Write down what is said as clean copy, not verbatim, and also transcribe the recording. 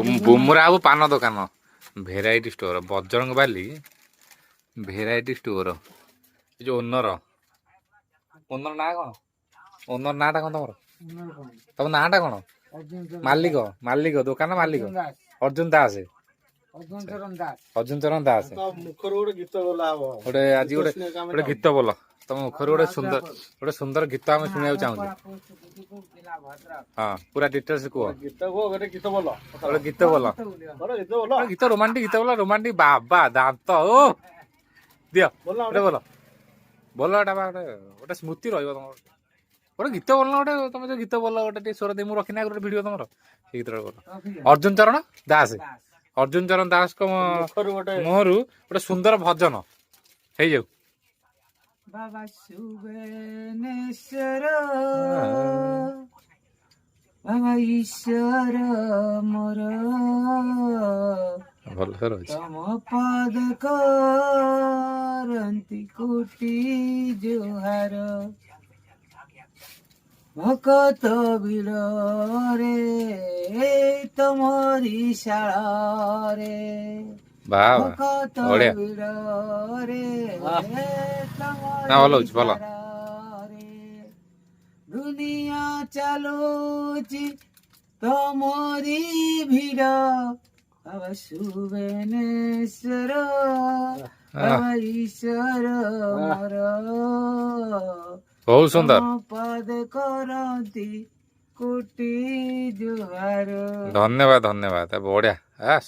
बुमुरा बाबू पान दुकान variety store Bajrang बाली variety store जो ओनर ओनर ना कौन ओनर नाटा कौन तुम नाटा कौन मालिक मालिक दुकान मालिक अर्जुन दास अर्जुन चरण दास गोटे आज गोटे गीत बोल तुम मुखर गोटे सुंदर गीत आम शुणा चाहूँ हाँ पूरा डिटेल्स कह गोटे गीत बोल गीत रोमांटिक गीत बोल रोमांटिक बाबा दांत ओ दियो गोटे बोल बोल गोटे स्मृति रही तुम गोटे गीत बोल गोटे तुम जो गीत बोल गोटे स्वर दे रखी ना गोटे भिडियो तुम गीत बोल अर्जुन चरण दास अर्जुन चरण दास को मुहरु गोटे सुंदर भजन है जाऊ बाबा सुबेनेश्वर बाबा ईश्वर मोर तम पद करंती कोटि जुहार भकत बिड़े तमरी शाला रे भकत बिड़े दुनिया चलुची तमरी भिड़ बाबा सुबेनेश्वर बाबा ईश्वर मोर बहुत सुंदर पद करती कोटि जुहार धन्यवाद धन्यवाद बढ़िया